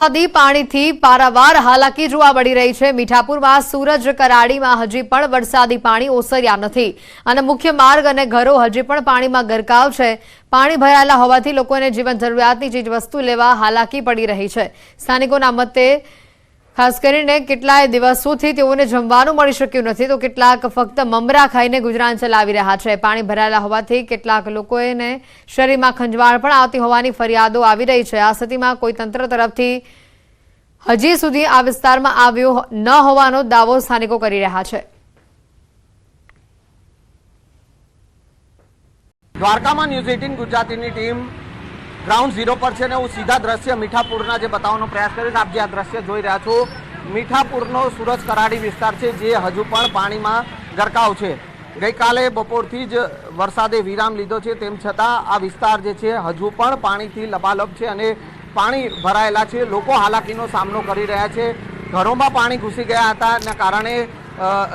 નદી પાણીથી પારાવાર હાલાકી જોવા મળી રહી છે। મીઠાપુરમાં સૂરજ કરાડીમાં હજી પણ વરસાદી પાણી ઓસર્યા નથી અને મુખ્ય માર્ગ અને ઘરો હજી પણ પાણીમાં ગરકાવ છે। પાણી ભરાયેલા હોવાથી લોકોને જીવન જરૂરિયાતની ચીજવસ્તુ લેવા હાલાકી પડી રહી છે। સ્થાનિકોના મતે ખાસ કરીને કેટલાય દિવસોથી તેઓને જમવાનું મળી શક્યું નથી તો કેટલાક ફક્ત મમરા ખાઈને ગુજરાન ચલાવી રહ્યા છે। પાણી ભરાયેલા હોવાથી કેટલાક લોકોને શરીરમાં ખંજવાળ પણ આવતી હોવાની ફરિયાદો આવી રહી છે। આ સ્થિતિમાં કોઈ તંત્ર તરફથી હજી સુધી આ વિસ્તારમાં આવ્યો ન હોવાનો દાવો સ્થાનિકો કરી રહ્યા છે। દ્વારકામાં ન્યૂઝ 18 ગુજરાતીની ટીમ ग्राउंड जीरो पर है। हूँ सीधा दृश्य मीठापुरना जे बतावવાનો प्रयास करीश। आप जे आ दृश्य જોઈ રહ્યા છો મીઠાપુરનો सूरज कराड़ी विस्तार है जे हजू पण पाणीमां गरकाव है। गई काले बपोरथी ज वरसादे विराम लीधो है तेम छतां आ विस्तार जे छे हजू पण पाणीथी लबालब है अने पाणी भरायेला छे। लोको हालाकीनो सामनो करी रह्या छे। घरोमां पाणी घुसी गया हता एना कारणे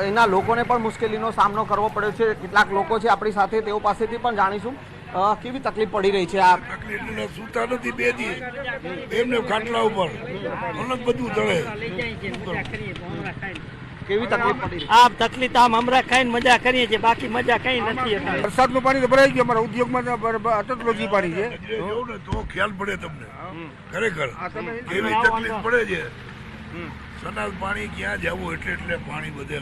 एना लोकोने पण मुश्केलीनो सामनो करवो पड्यो छे। કેટલાક લોકો છે આપણી સાથે તેઓ પાસેથી પણ જાણીશું કેવી તકલીફ પડી રહી છે। આ તકલીફ સુતા નથી બે દી એમને ખાટલા ઉપર અલગ બધું જળે કેવી તકલીફ પડી રહી? આ તકલીફ આમ હમણાં ખાઈને મજા કરીએ છીએ, બાકી મજા કઈ નથી। વરસાદનું પાણી તો ભરાઈ ગયું। અમારા ઉદ્યોગમાં અટકલોજી પાણી છે એવું ને તો ખ્યાલ પડે તમને ખરેખર કેવી તકલીફ પડે છે। સનાલ પાણી ક્યાં જવું એટલે પાણી બધે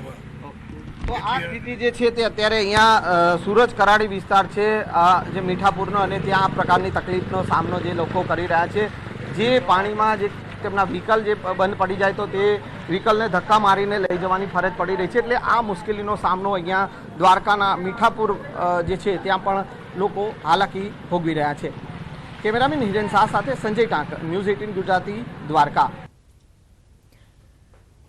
તો આ સ્થિતિ જે છે તે અત્યારે અહીંયા सूरज कराड़ी विस्तार છે જે મીઠાપુરનો અને ત્યાં આ પ્રકારની તકલીફનો સામનો જે લોકો કરી રહ્યા છે। જે પાણીમાં જે તેમના વ્હીકલ જે બંધ પડી જાય તો તે વ્હીકલને ધક્કા મારીને લઈ જવાની ફરજ પડી રહી છે। એટલે આ મુશ્કેલીનો સામનો અહીંયા દ્વારકાના મીઠાપુર જે છે ત્યાં પણ લોકો હાલાકી ભોગવી રહ્યા છે। કેમેરામેન હિરેન શાહ સાથે સંજય ટાંક, ન્યૂઝ 18 ગુજરાતી, દ્વારકા।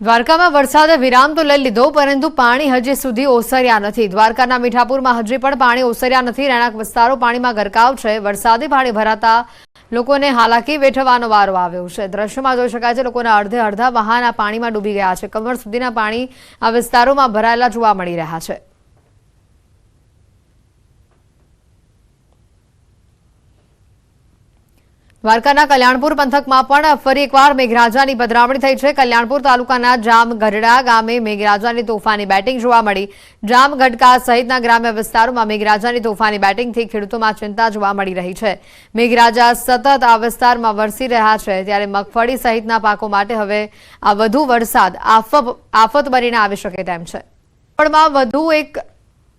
દ્વારકામાં વરસાદે વિરામ તો લઈ લીધો પરંતુ પાણી હજી સુધી ઓસર્યા નથી। દ્વારકાના મીઠાપુરમાં હજી પણ પાણી ઓસર્યા નથી। રહેણાંક વિસ્તારો પાણીમાં ગરકાવ છે। વરસાદી પાણી ભરાતા લોકોને હાલાકી વેઠવાનો વારો આવ્યો છે। દ્રશ્યમાં જોઈ શકાય છે લોકોના અડધા વાહન આ પાણીમાં ડૂબી ગયા છે। કમર સુધીના પાણી આ વિસ્તારોમાં ભરાયેલા જોવા મળી રહ્યા છે। દ્વારકાના કલ્યાણપુર પંથકમાં પણ ફરી એકવાર મેઘરાજાની પધરામણી થઈ છે। કલ્યાણપુર તાલુકાના જામગઢડા ગામે મેઘરાજાની તોફાની બેટિંગ જોવા મળી। જામગઢકા સહિતના ગ્રામ્ય વિસ્તારોમાં મેઘરાજાની તોફાની બેટિંગથી ખેડૂતોમાં ચિંતા જોવા મળી રહી છે। મેઘરાજા સતત આ વિસ્તારમાં વરસી રહ્યા છે ત્યારે મગફળી સહિતના પાકો માટે હવે આ વધુ વરસાદ આફત બનીને આવી શકે તેમ છે। પણ વધુ એક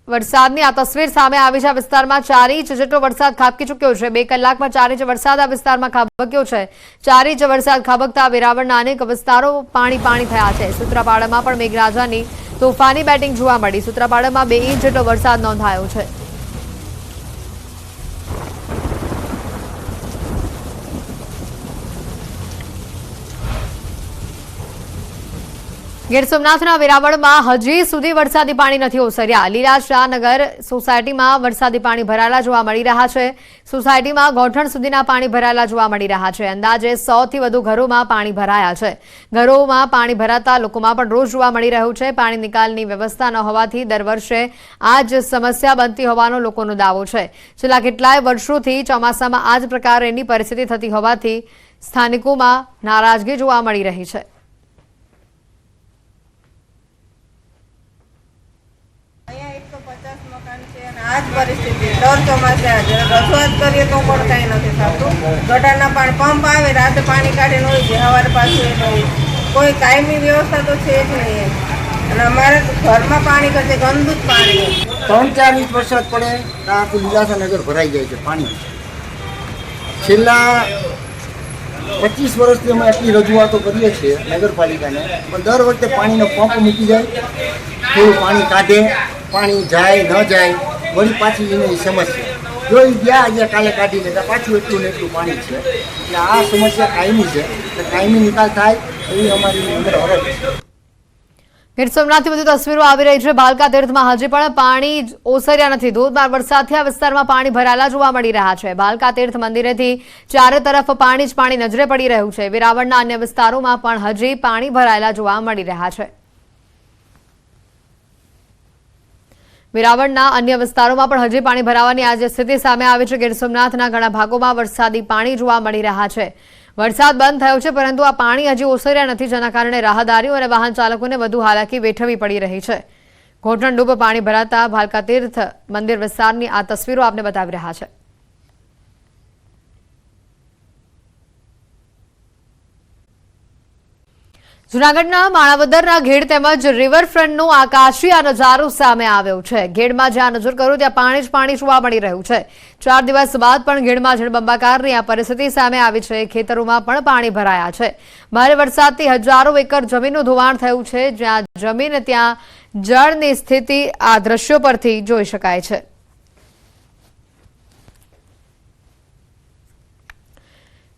વરસાદની આ તસવીર સામે આવી છે। આ વિસ્તારમાં 4 ઇંચ જેટલો વરસાદ ખાબકી ચૂક્યો છે। 2 કલાકમાં 4 ઇંચ વરસાદ આ વિસ્તારમાં ખાબક્યો છે। 4 ઇંચ વરસાદ ખાબકતા વેરાવળના અનેક વિસ્તારો પાણી થયા છે। સૂત્રાપાડામાં પણ મેઘરાજાની તોફાની બેટિંગ જોવા મળી। સૂત્રાપાડામાં 2 ઇંચ જેટલો વરસાદ નોંધાયો છે। ગીર સોમનાથના વેરાવળમાં હજી સુધી વરસાદી પાણી નથી ઓસર્યા। લીલાશાહનગર સોસાયટીમાં વરસાદી પાણી ભરાયેલા જોવા મળી રહ્યા છે। સોસાયટીમાં ગોઠણ સુધીના પાણી ભરાયેલા જોવા મળી રહ્યા છે। અંદાજે 100 થી વધુ ઘરોમાં પાણી ભરાયા છે। ઘરોમાં પાણી ભરાતા લોકોમાં પણ રોષ જોવા મળી રહ્યો છે। પાણી નિકાલની વ્યવસ્થા ન હોવાથી દર વર્ષે આ જ સમસ્યા બનતી હોવાનો લોકોનો દાવો છે। છેલ્લા કેટલાય વર્ષોથી ચોમાસામાં આ જ પ્રકારની પરિસ્થિતિ થતી હોવાથી સ્થાનિકોમાં નારાજગી જોવા મળી રહી છે। आज परिस्थिति दर ચોમાસે रजूआत करिए तो पण कहीं नहीं थતું। गटरना पाणी पंप आवे रात पाणी काढीने होय छे, सवारे पाछुं एटले कोई कायमी व्यवस्था तो छे ज नहीं। અને અમારે ઘરમાં પાણી કરશે ગંદુ જ પાણી। 3-4 ઇંચ વરસાદ પડે તો આખું લીલાશાનગર ભરાઈ જાય છે પાણી। છેલ્લા 25 વર્ષથી અમે આટલી રજૂઆતો કરીએ છીએ નગરપાલિકાને પણ દર વખતે પાણીનો પંપ મૂકી જાય, થોડું પાણી કાઢે, પાણી જાય ન જાય, વળી પાછી એની સમસ્યા જો ગયા આજે કાલે કાઢી લેતા પાછું એટલું ને એટલું પાણી છે। એટલે આ સમસ્યા કાયમી છે, એટલે કાયમી નિકાલ થાય એવી અમારી નમ્ર અરજ છે। ગીર સોમનાથથી વધુ તસવીરો આવી રહી છે। ભાલકા તીર્થમાં હજી પણ પાણી ઓસર્યા નથી। ધોધમાર વરસાદથી આ વિસ્તારમાં પાણી ભરાયેલા જોવા મળી રહ્યા છે। ભાલકા તીર્થ મંદિરેથી ચારે તરફ પાણી જ પાણી નજરે પડી રહ્યું છે। વેરાવળના અન્ય વિસ્તારોમાં પણ હજી પાણી ભરાયેલા જોવા મળી રહ્યા છે। વેરાવળના અન્ય વિસ્તારોમાં પણ હજી પાણી ભરાવાની આજે સ્થિતિ સામે આવી છે। ગીર સોમનાથના ઘણા ભાગોમાં વરસાદી પાણી જોવા મળી રહ્યા છે। વરસાદ બંધ થયો છે, પરંતુ આ પાણી હજી ઓસર્યા નથી, જેના કારણે રાહદારીઓ અને વાહન ચાલકોને વધુ હાલાકી વેઠવી પડી રહી છે. ઘોટણડૂબ પાણી ભરાતા ભાલકા તીર્થ મંદિર વિસ્તારની આ તસવીરો આપને બતાવી રહ્યા છે. જૂનાગઢના માણાવદરના ઘેડ તેમજ રિવરફ્રન્ટનો આકાશી આ નજારો સામે આવ્યો છે. ઘેડમાં જ્યાં નજર કરો ત્યાં પાણી જ પાણી જોવા મળી રહ્યું છે. 4 દિવસ બાદ પણ ઘેડમાં જળબંબાકારની આ પરિસ્થિતિ સામે આવી છે. ખેતરોમાં પણ પાણી ભરાયા છે. ભારે વરસાદથી હજારો એકર જમીનનું ધોવાણ થયું છે. જ્યાં જમીન ત્યાં જળની સ્થિતિ આ દ્રશ્યો પરથી જોઈ શકાય છે.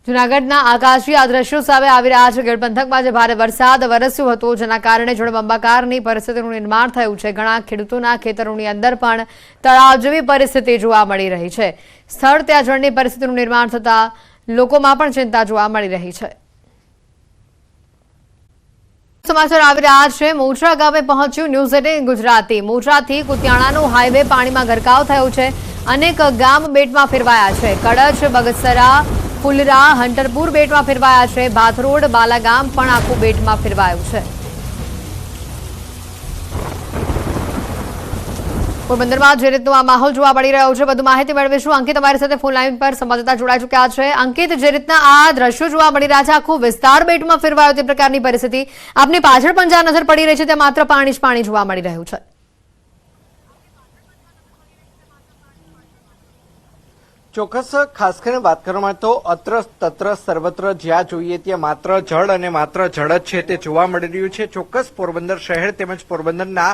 જૂનાગઢના આકાશી આ દ્રશ્યો સામે આવી રહ્યા છે. ગઢ પંથકમાં જે ભારે વરસાદ વરસ્યો હતો, જેના કારણે જળબંબાકારની પરિસ્થિતિનું નિર્માણ થયું છે. ઘણા ખેડૂતોના ખેતરોની અંદર પણ તળાવ જેવી પરિસ્થિતિ જોવા મળી રહી છે. સ્થળ ત્યાં જળની પરિસ્થિતિનું નિર્માણ થતા લોકોમાં પણ ચિંતા જોવા મળી રહી છે. સમાચાર આવી રહ્યા છે. મોચરા ગામે પહોંચ્યું ન્યૂઝ 18 ગુજરાતી. મોચરાથી કુતિયાણાનો હાઈવે પાણીમાં ગરકાવ થયો છે. અનેક ગામ બેટમાં ફેરવાયા છે. કડચ, બગસરા, ફુલરા, હંટરપુર બેટમાં ફેરવાયા છે. ભાથરોડ, બાલાગામ પણ આખું બેટમાં ફેરવાયું છે. પોરબંદરમાં જે રીતનો આ માહોલ જોવા મળી રહ્યો છે, વધુ માહિતી મેળવીશું. અંકિત અમારી સાથે ફોન લાઈન પર સંવાદદાતા જોડાઈ ચૂક્યા છે. અંકિત, જે રીતના આ દ્રશ્યો જોવા મળી રહ્યા છે, આખો વિસ્તાર બેટમાં ફેરવાયો તે પ્રકારની પરિસ્થિતિ, આપની પાછળ પણ જ્યાં નજર પડી રહી છે ત્યાં માત્ર પાણી જ પાણી જોવા મળી રહ્યું છે. ચોક્કસ, ખાસ કરીને વાત કરવામાં તો અત્ર તત્ર સર્વત્ર જ્યાં જોઈએ ત્યાં માત્ર જળ અને માત્ર જળ જ છે તે જોવા મળી રહ્યું છે. ચોક્કસ પોરબંદર શહેર તેમજ પોરબંદરના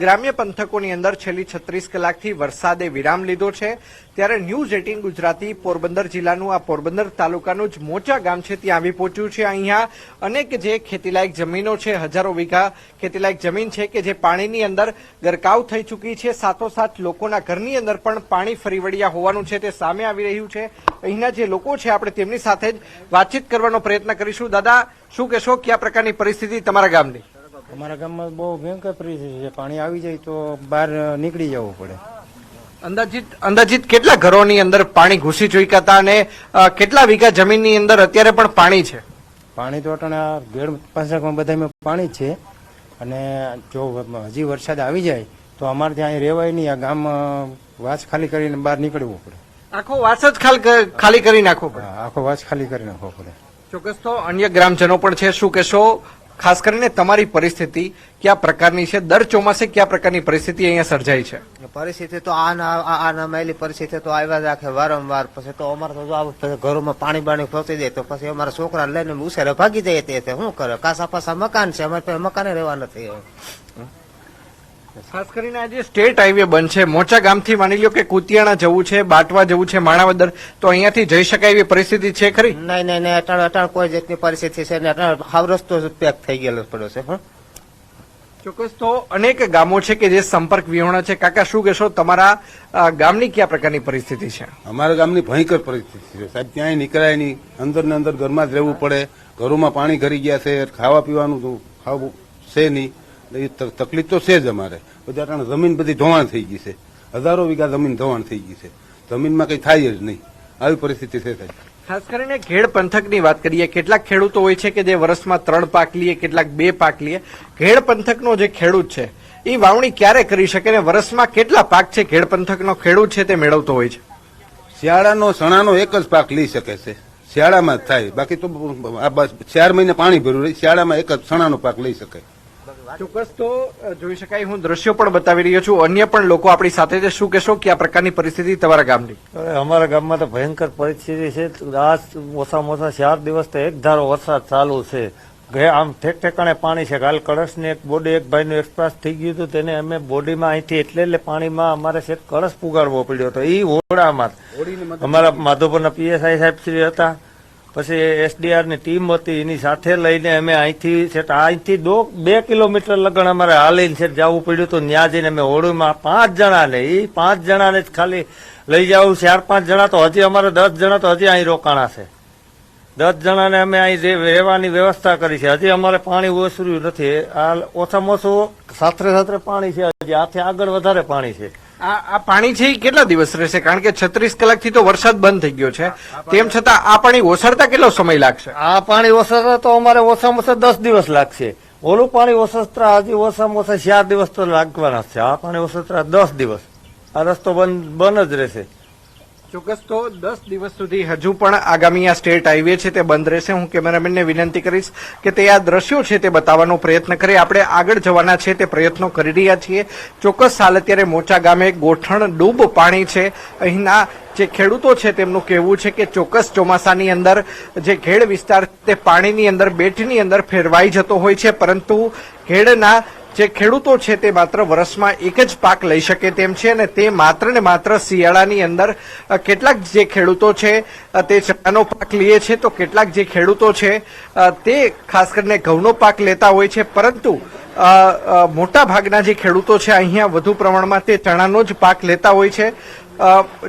ગ્રામ્ય પંથકોની અંદર છેલ્લી 36 કલાકથી વરસાદે વિરામ લીધો છે. ત્યારે ન્યૂઝ 18 ગુજરાતી પોરબંદર જિલ્લાનું આ પોરબંદર તાલુકાનું જ મોચા ગામ છે ત્યાં આવી પહોંચ્યું છે. અહીંયા અનેક જે ખેતીલાયક જમીનો છે, હજારો વીઘા ખેતીલાયક જમીન છે કે જે પાણીની અંદર ગરકાવ થઈ ચૂકી છે. સાથોસાથ લોકોના ઘરની અંદર પણ પાણી ફરી વળ્યા હોવાનું છે તે સામે આવી રહ્યું છે. અહીંના જે લોકો છે આપણે તેમની સાથે જ વાતચીત કરવાનો પ્રયત્ન કરીશું. દાદા, શું કહેશો, કયા પ્રકારની પરિસ્થિતિ તમારા ગામની? અમારા ગામમાં બહુ ભયંકર પરિસ્થિતિ છે. પાણી આવી જાય તો બહાર નીકળી જવું પડે. અંદાજિત કેટલા ઘરોની અંદર પાણી ઘૂસી ચૂક્યા હતા અને કેટલા વીઘા જમીનની અંદર અત્યારે પણ પાણી છે? પાણી તો અટાણે ભેડ પંથકમાં બધામાં પાણી જ છે. અને જો હજી વરસાદ આવી જાય તો અમારે ત્યાં અહીં રહેવાય નહીં. આ ગામ વાસ ખાલી કરીને બહાર નીકળવું પડે. આખો વાસ જ ખાલી કરી નાખવો પડે? આખો વાસ ખાલી કરી નાખવો પડે. ચોક્કસ. તો અન્ય ગ્રામજનો પણ છે, શું કહેશો, ખાસ કરીને તમારી પરિસ્થિતિ કયા પ્રકારની છે? દર ચોમાસે કયા પ્રકારની પરિસ્થિતિ અહીંયા સર્જાય છે? પરિસ્થિતિ તો આ મેલી પરિસ્થિતિ તો આવ્યા જ રાખે વારંવાર. પછી તો અમારે તો પછી ઘરોમાં પાણી બાણી પહોંચી જાય તો પછી અમારા છોકરા લઈને ઉછેરે ભાગી જાય. તે શું કરે? કાસા પાસા મકાન છે, અમારે પાસે મકાને રહેવા નથી. ખાસ કરીને આજે સ્ટેટ હાઈવે બંધ છે. મોચા ગામથી માની લ્યો કે કુતિયાણા જવું છે, બાટવા જવું છે, માણાવદર, તો અહીંયાથી જઈ શકાય એવી પરિસ્થિતિ છે ખરી? નહીં, અટાણ કોઈ જાતની પરિસ્થિતિ છે ને. હાવ રસ્તો પેક થઈ ગયેલો પડ્યો છે. ચોક્કસ. તો અનેક ગામો છે કે જે સંપર્ક વિહોણા છે. કાકા, શું કહેશો, તમારા ગામની કયા પ્રકારની પરિસ્થિતિ છે? અમારા ગામની ભયંકર પરિસ્થિતિ છે સાહેબ. ક્યાંય નીકળાય નહીં. અંદર ને અંદર ઘરમાં જ રહેવું પડે. ઘરોમાં પાણી ઘરી ગયા છે. ખાવા પીવાનું તો ખાવું છે નહીં. એ તકલીફ તો છે જ અમારે. બધા જમીન બધી ધોવાણ થઈ ગઈ છે. હજારો વીઘા જમીન ધોવાણ થઈ ગઈ છે. જમીનમાં કઈ થાય જ નહીં. આવી પરિસ્થિતિ છે સાહેબ. ખાસ કરીને ઘેડ પંથકની વાત કરીએ, કેટલાક ખેડૂતો હોય છે કે જે વર્ષમાં 3 પાક લે, કેટલાક 2 પાક લે. ઘેડ પંથકનો જે ખેડૂત છે એ વાવણી ક્યારે કરી શકે ને વર્ષમાં કેટલા પાક છે ઘેડ પંથકનો ખેડૂત છે તે મેળવતો હોય છે? શિયાળાનો ચણાનો એક જ પાક લઈ શકે છે. શિયાળામાં જ થાય. બાકી તો 4 મહિને પાણી ભર્યું રહે. શિયાળામાં એક જ ચણાનો પાક લઈ શકાય. ચોક્કસ. તો જોઈ શકાય, હું દ્રશ્યો પણ બતાવી રહ્યો છું. અન્ય પણ લોકો આપણી સાથે છે. શું કહેશો, કે આ પ્રકારની પરિસ્થિતિ તમારા ગામની? અમારા ગામમાં તો ભયંકર પરિસ્થિતિ છે. આજ ઓછામાં ઓછા 4 દિવસ તો એક ધારો વરસાદ ચાલુ છે. આમ ઠેક ઠેકાણે પાણી છે. કાલ કળશની એક બોડી એક ભાઈનું એક્સપ્રેસ થઈ ગયું હતું. તેને અમે બોડીમાં અહીંથી એટલે પાણીમાં અમારે છે કળશ પુગાડવો પડ્યો હતો. એ હોડામાં અમારા માધોપુરના પીએસઆઈ સાહેબ શ્રી હતા, પછી એસડીઆર ની ટીમ હતી, એની સાથે લઈને અમે અહીંથી 2 કિલોમીટર લગન અમારે હાલીને છે જવું પડ્યું હતું. ત્યાં જઈને અમે હોડીમાં 5 જણાને, એ 5 જણાને જ ખાલી લઈ જવું. 4-5 જણા તો હજી અમારે 10 જણા તો હજી અહીં રોકાણા છે. 10 જણાને અમે અહીં રહેવાની વ્યવસ્થા કરી છે. હજી અમારે પાણી ઓસર્યું નથી. આ ઓછામાં ઓછું સાથે પાણી છે. હજી આથી આગળ વધારે પાણી છે. આ પાણી છે એ કેટલા દિવસ રહેશે? કારણ કે 36 કલાકથી તો વરસાદ બંધ થઈ ગયો છે, તેમ છતાં આ પાણી ઓસરતા કેટલો સમય લાગશે? આ પાણી ઓસરતા તો અમારે ઓછામાં ઓછા 10 દિવસ લાગશે. ઓલું પાણી ઓસરતા હજી ઓછામાં ઓછા 4 દિવસ તો લાગવાના છે. આ પાણી ઓસરતા 10 દિવસ આ રસ્તો બંધ જ રહેશે. ચોક્કસ. તો 10 દિવસ સુધી હજુ પણ આગામી આ સ્ટેટ હાઈવે છે તે બંધ રહેશે. હું કેમેરામેનને વિનંતી કરીશ કે તે આ દ્રશ્યો છે તે બતાવવાનો પ્રયત્ન કરે. આપણે આગળ જવાના છે તે પ્રયત્નો કરી રહ્યા છીએ. ચોક્કસ હાલ અત્યારે મોચા ગામે ગોઠણ ડૂબ પાણી છે. અહીંના જે ખેડૂતો છે તેમનું કહેવું છે કે ચોક્કસ ચોમાસાની અંદર જે ઘેડ વિસ્તાર તે પાણીની અંદર બેટની અંદર ફેરવાઈ જતો હોય છે, પરંતુ ઘેડના જે ખેડૂતો છે તે માત્ર વર્ષમાં એક જ પાક લઈ શકે તેમ છે, અને તે માત્ર ને માત્ર શિયાળાની અંદર કેટલાક જે ખેડૂતો છે તે ચણાનો પાક લે છે, તો કેટલાક જે ખેડૂતો છે તે ખાસ કરીને ઘઉંનો પાક લેતા હોય છે, પરંતુ મોટા ભાગના જે ખેડૂતો છે અહીંયા વધુ પ્રમાણમાં તે ચણાનો જ પાક લેતા હોય છે.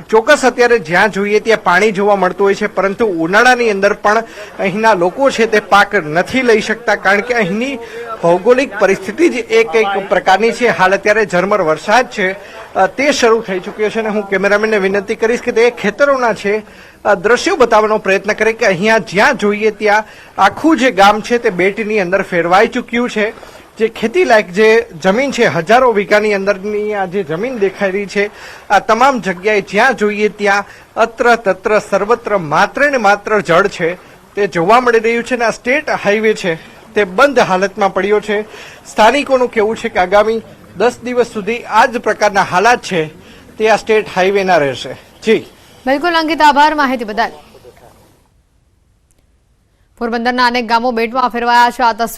ચોક્કસ અત્યારે જ્યાં જોઈએ ત્યાં પાણી જોવા મળતું હોય છે, પરંતુ ઉનાળાની અંદર પણ અહીંના લોકો છે તે પાક નથી લઈ શકતા, કારણ કે અહીંની ભૌગોલિક પરિસ્થિતિ જ એક પ્રકારની છે. હાલ અત્યારે ઝરમર વરસાદ છે તે શરૂ થઈ ચૂક્યો છે, અને હું કેમેરામેનને વિનંતી કરીશ કે તે ખેતરોના છે દ્રશ્યો બતાવવાનો પ્રયત્ન કરે કે અહીંયા જ્યાં જોઈએ ત્યાં આખું જે ગામ છે તે બેટની અંદર ફેરવાઈ ચૂક્યું છે. જે ખેતી લાયક જે જમીન છે, હજારો વીઘાની અંદરની આ જે જમીન દેખાઈ રહી છે, આ તમામ જગ્યાએ જ્યાં જોઈએ ત્યાં અત્ર તત્ર સર્વત્ર માત્ર ને માત્ર જળ છે તે જોવા મળી રહ્યું છે, અને આ સ્ટેટ હાઈવે છે તે બંધ હાલતમાં પડ્યો છે. સ્થાનિકોનું કહેવું છે કે આગામી 10 દિવસ સુધી આ જ પ્રકારના હાલાત છે તે આ સ્ટેટ હાઈવેના રહેશે. જી બિલકુલ અંકિત, આભાર માહિતી બદલ. પોરબંદરના અનેક ગામો બેટમાં ફેરવાયા છે. આ તસવીર